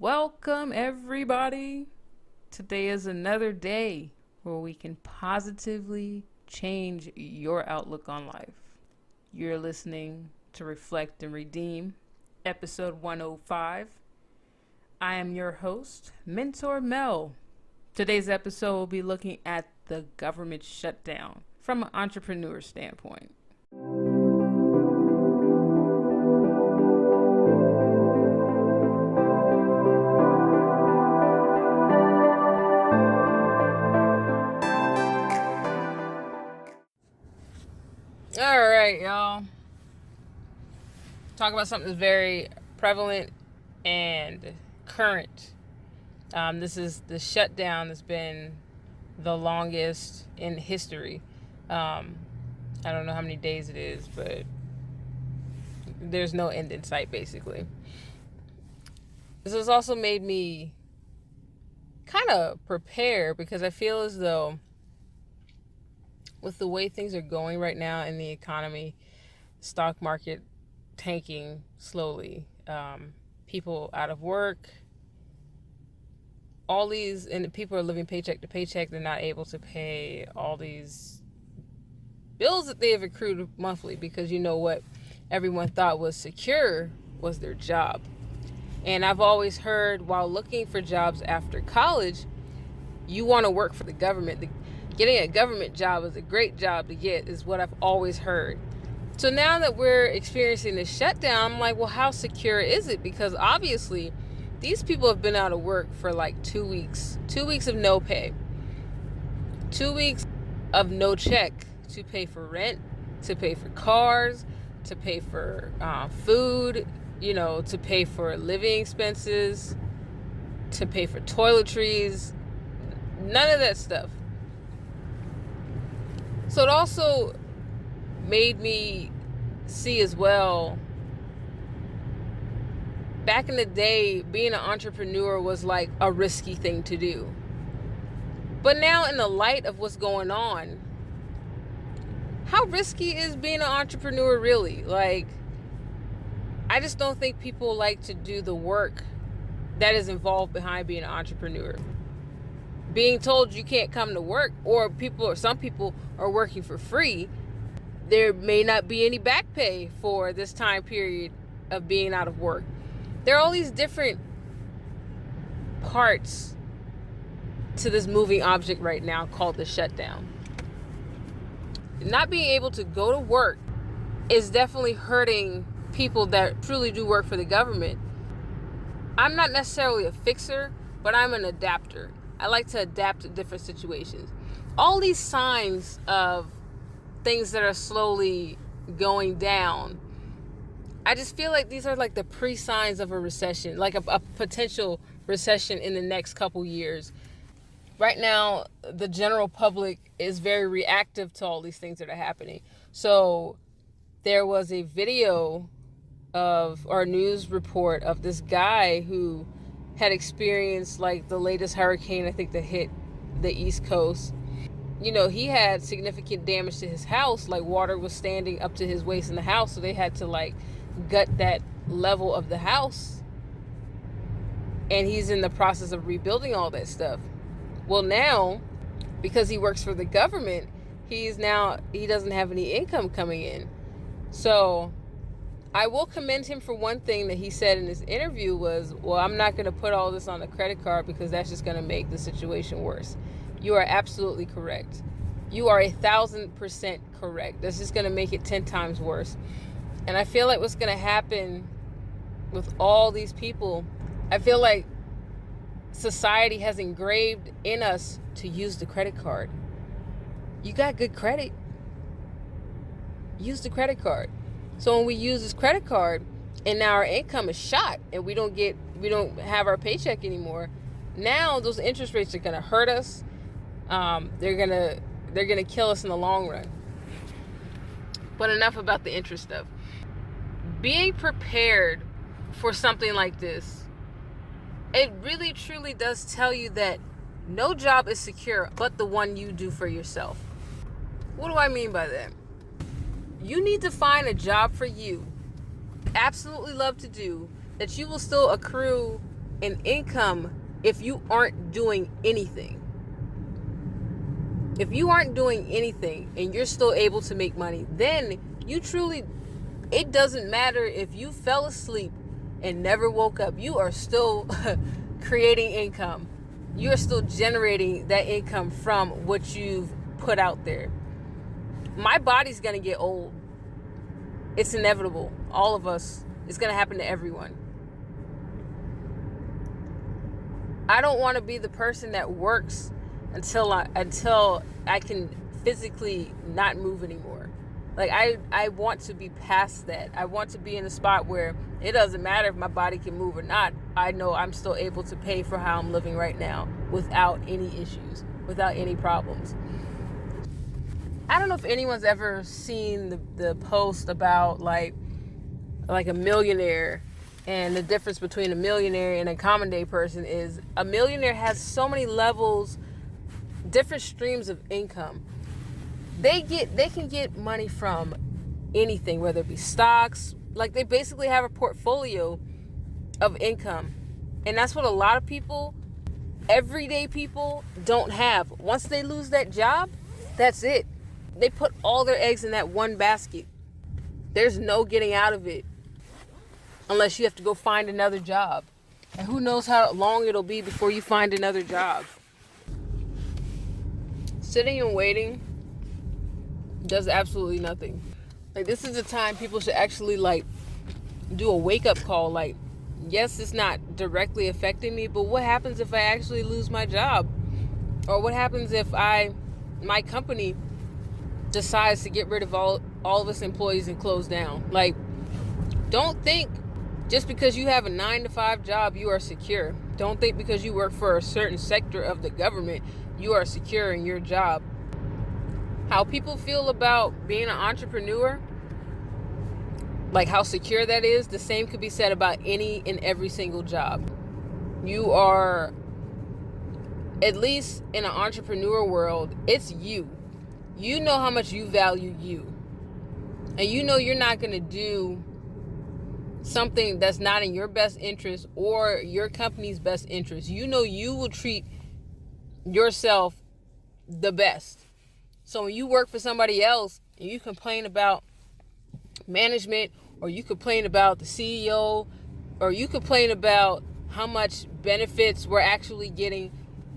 Welcome, everybody. Today is another day where we can positively change your outlook on life. You're listening to Reflect and Redeem, episode 105. I am your host, Mentor Mel. Today's episode will be looking at the government shutdown from an entrepreneur standpoint. All right, y'all. Talk about something that's very prevalent and current. This is the shutdown that's been the longest in history. I don't know how many days it is, but there's no end in sight, basically. This has also made me kind of prepare because I feel as though with the way things are going right now in the economy, stock market tanking slowly, people out of work, all these, and people are living paycheck to paycheck. They're not able to pay all these bills that they have accrued monthly because you know what everyone thought was secure was their job. And I've always heard while looking for jobs after college, you want to work for the government. Getting a government job is a great job to get, is what I've always heard. So now that we're experiencing this shutdown, I'm like, well, how secure is it? Because obviously, these people have been out of work for like 2 weeks. 2 weeks of no pay. 2 weeks of no check to pay for rent, to pay for cars, to pay for food, to pay for living expenses, to pay for toiletries. None of that stuff. So it also made me see as well, back in the day, being an entrepreneur was like a risky thing to do. But now in the light of what's going on, how risky is being an entrepreneur really? Like, I just don't think people like to do the work that is involved behind being an entrepreneur. Being told you can't come to work, or some people are working for free. There may not be any back pay for this time period of being out of work. There are all these different parts to this moving object right now called the shutdown. Not being able to go to work is definitely hurting people that truly do work for the government. I'm not necessarily a fixer, but I'm an adapter. I like to adapt to different situations. All these signs of things that are slowly going down, I just feel like these are like the pre-signs of a recession, like a potential recession in the next couple years. Right now, the general public is very reactive to all these things that are happening. So there was a video or news report of this guy who had experienced like the latest hurricane, I think, that hit the East Coast. He had significant damage to his house, like water was standing up to his waist in the house, so they had to like gut that level of the house. And he's in the process of rebuilding all that stuff. Well, now, because he works for the government, he doesn't have any income coming in. So I will commend him for one thing that he said in his interview was, well, I'm not going to put all this on a credit card because that's just going to make the situation worse. You are absolutely correct. You are 1,000% correct. That's just going to make it 10 times worse. And I feel like what's going to happen with all these people, I feel like society has engraved in us to use the credit card. You got good credit. Use the credit card. So when we use this credit card and now our income is shot and we don't have our paycheck anymore, now those interest rates are going to hurt us. They're going to kill us in the long run. But enough about the interest stuff. Being prepared for something like this, it really truly does tell you that no job is secure but the one you do for yourself. What do I mean by that? You need to find a job for you, absolutely love to do, that you will still accrue an income if you aren't doing anything. If you aren't doing anything and you're still able to make money, then you truly, it doesn't matter if you fell asleep and never woke up. You are still creating income. You are still generating that income from what you've put out there. My body's going to get old. It's inevitable. All of us. It's going to happen to everyone. I don't want to be the person that works until I can physically not move anymore. Like I want to be past that. I want to be in a spot where it doesn't matter if my body can move or not. I know I'm still able to pay for how I'm living right now without any issues, without any problems. I don't know if anyone's ever seen the post about like a millionaire, and the difference between a millionaire and a common day person is a millionaire has so many levels, different streams of income. They can get money from anything, whether it be stocks. Like, they basically have a portfolio of income. And that's what a lot of people, everyday people, don't have. Once they lose that job, that's it. They put all their eggs in that one basket. There's no getting out of it unless you have to go find another job. And who knows how long it'll be before you find another job. Sitting and waiting does absolutely nothing. Like, this is the time people should actually like do a wake-up call. Like, yes, it's not directly affecting me, but what happens if I actually lose my job? Or what happens if my company decides to get rid of all of its employees and close down? Like, don't think just because you have a 9-to-5 job you are secure. Don't think because you work for a certain sector of the government you are secure in your job. How people feel about being an entrepreneur, like how secure that is, the same could be said about any and every single job. You are, at least in an entrepreneur world, it's you. You know how much you value you. And you know you're not going to do something that's not in your best interest or your company's best interest. You know you will treat yourself the best. So when you work for somebody else and you complain about management, or you complain about the CEO, or you complain about how much benefits we're actually getting,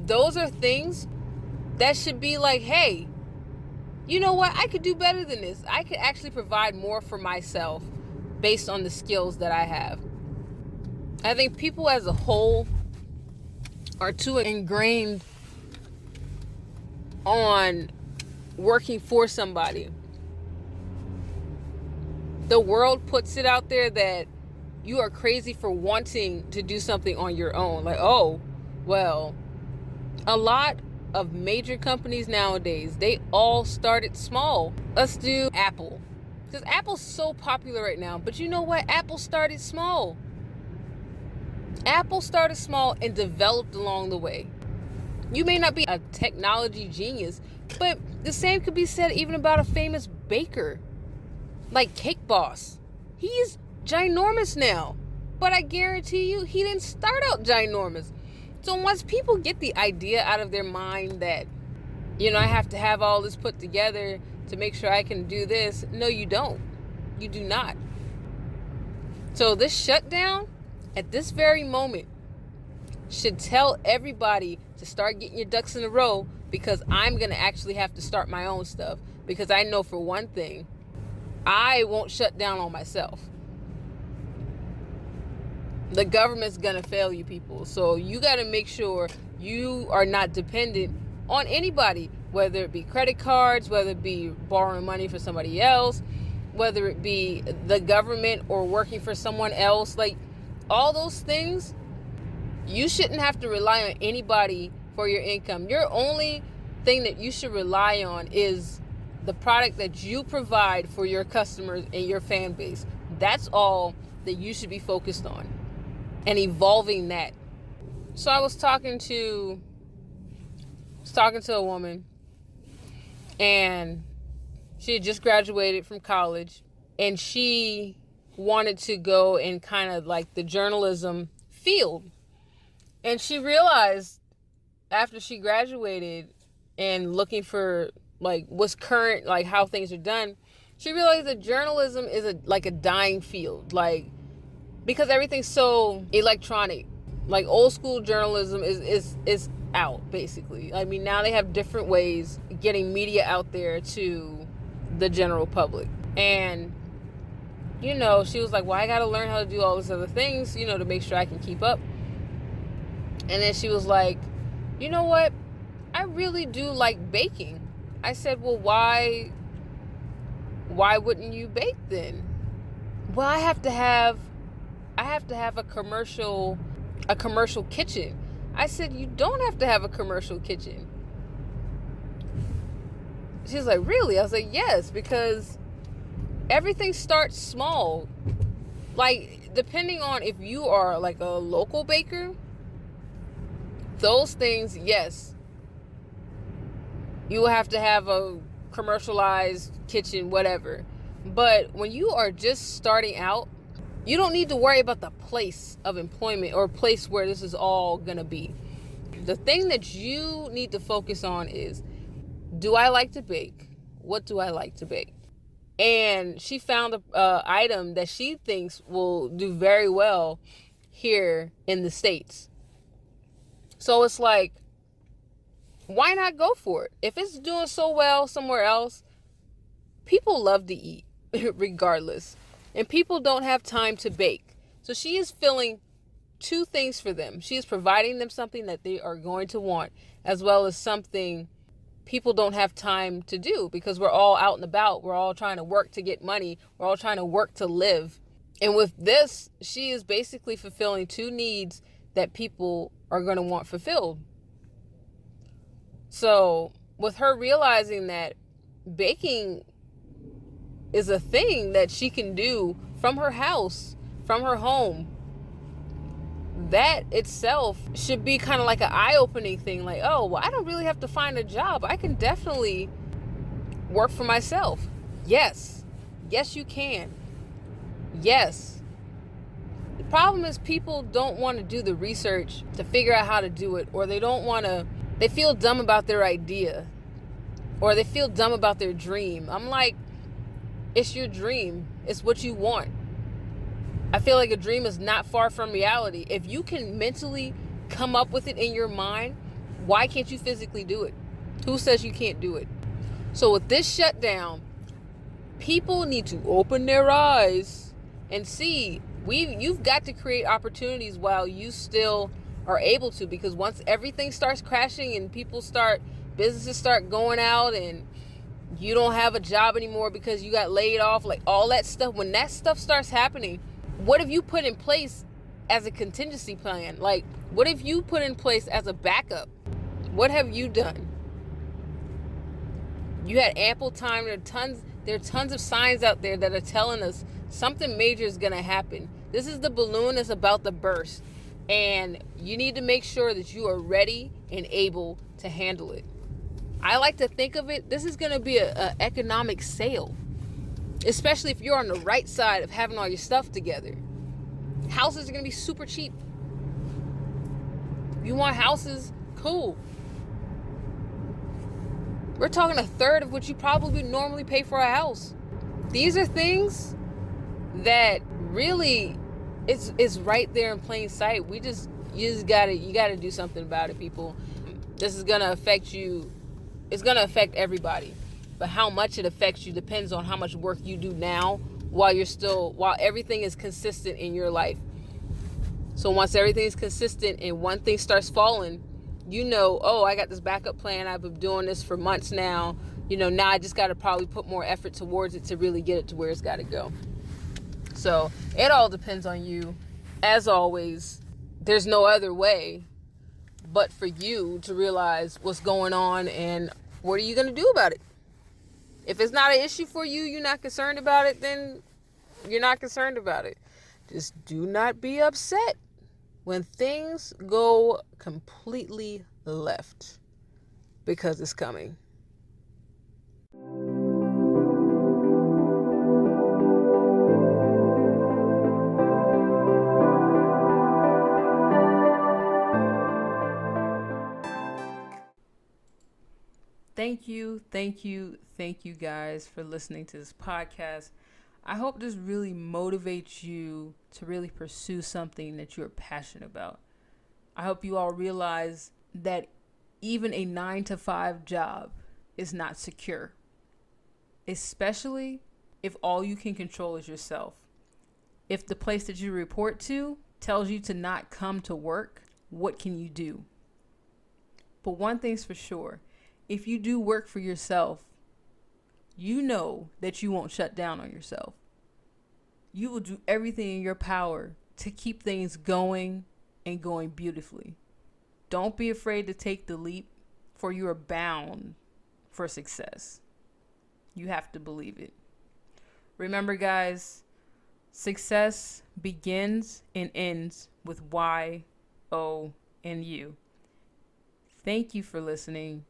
those are things that should be like, hey, you know what? I could do better than this. I could actually provide more for myself based on the skills that I have. I think people as a whole are too ingrained on working for somebody. The world puts it out there that you are crazy for wanting to do something on your own. Like, oh, well, a lot of major companies nowadays, they all started small. Let's do Apple. Because Apple's so popular right now. But you know what? Apple started small. Apple started small and developed along the way. You may not be a technology genius, but the same could be said even about a famous baker like Cake Boss. He's ginormous now, but I guarantee you he didn't start out ginormous. So once people get the idea out of their mind that, you know, I have to have all this put together to make sure I can do this, no, you don't. You do not. So this shutdown at this very moment should tell everybody to start getting your ducks in a row, because I'm going to actually have to start my own stuff. Because I know for one thing, I won't shut down on myself. The government's going to fail you people. So you got to make sure you are not dependent on anybody, whether it be credit cards, whether it be borrowing money for somebody else, whether it be the government or working for someone else. Like, all those things, you shouldn't have to rely on anybody for your income. Your only thing that you should rely on is the product that you provide for your customers and your fan base. That's all that you should be focused on, and evolving that. So I was talking to a woman, and she had just graduated from college, and she wanted to go in kind of like the journalism field. And she realized after she graduated and looking for like what's current, like how things are done, she realized that journalism is like a dying field. Like, because everything's so electronic, like old school journalism is out basically. I mean, now they have different ways getting media out there to the general public. And she was like, well, I gotta learn how to do all these other things, to make sure I can keep up. And then she was like, you know what, I really do like baking. I said, well, why wouldn't you bake then? Well, I have to have a commercial kitchen. I said, you don't have to have a commercial kitchen. She's like, really? I was like, yes, because everything starts small. Like, depending on if you are like a local baker, those things, yes, you will have to have a commercialized kitchen, whatever. But when you are just starting out, you don't need to worry about the place of employment or place where this is all gonna be. The thing that you need to focus on is, do I like to bake? What do I like to bake? And she found a item that she thinks will do very well here in the States. So it's like, why not go for it? If it's doing so well somewhere else, people love to eat regardless. And people don't have time to bake. So she is filling two things for them. She is providing them something that they are going to want, as well as something people don't have time to do, because we're all out and about. We're all trying to work to get money. We're all trying to work to live. And with this, she is basically fulfilling two needs that people are going to want fulfilled. So with her realizing that baking is a thing that she can do from her house, from her home, that itself should be kind of like an eye-opening thing. Like, oh, well, I don't really have to find a job. I can definitely work for myself. Yes you can. Yes. The problem is people don't want to do the research to figure out how to do it, or they feel dumb about their idea, or they feel dumb about their dream. I'm like, it's your dream. It's what you want. I feel like a dream is not far from reality. If you can mentally come up with it in your mind, why can't you physically do it? Who says you can't do it? So with this shutdown, people need to open their eyes and see, you've got to create opportunities while you still are able to, because once everything starts crashing and businesses start going out and you don't have a job anymore because you got laid off, like all that stuff, when that stuff starts happening, what have you put in place as a contingency plan? Like, what have you put in place as a backup? What have you done? You had ample time. There are tons of signs out there that are telling us something major is going to happen. This is the balloon that's about to burst. And you need to make sure that you are ready and able to handle it. I like to think of it, this is going to be an economic sale. Especially if you're on the right side of having all your stuff together. Houses are going to be super cheap. If you want houses, cool. We're talking a third of what you probably normally pay for a house. These are things that really it's right there in plain sight. You gotta do something about it, people. This is gonna affect you. It's gonna affect everybody. But how much it affects you depends on how much work you do now while everything is consistent in your life. So once everything is consistent and one thing starts falling, oh, I got this backup plan. I've been doing this for months now. Now I just got to probably put more effort towards it to really get it to where it's got to go. So it all depends on you. As always, there's no other way but for you to realize what's going on and what are you going to do about it. If it's not an issue for you, you're not concerned about it, then you're not concerned about it. Just do not be upset when things go completely left, because it's coming. Thank you guys for listening to this podcast. I hope this really motivates you to really pursue something that you're passionate about. I hope you all realize that even a 9-to-5 job is not secure, especially if all you can control is yourself. If the place that you report to tells you to not come to work, what can you do? But one thing's for sure, if you do work for yourself, you know that you won't shut down on yourself. You will do everything in your power to keep things going and going beautifully. Don't be afraid to take the leap, for you are bound for success. You have to believe it. Remember, guys, success begins and ends with Y, O, and U. Thank you for listening.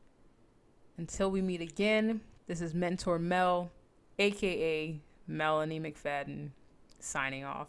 Until we meet again, this is Mentor Mel, aka Melanie McFadden, signing off.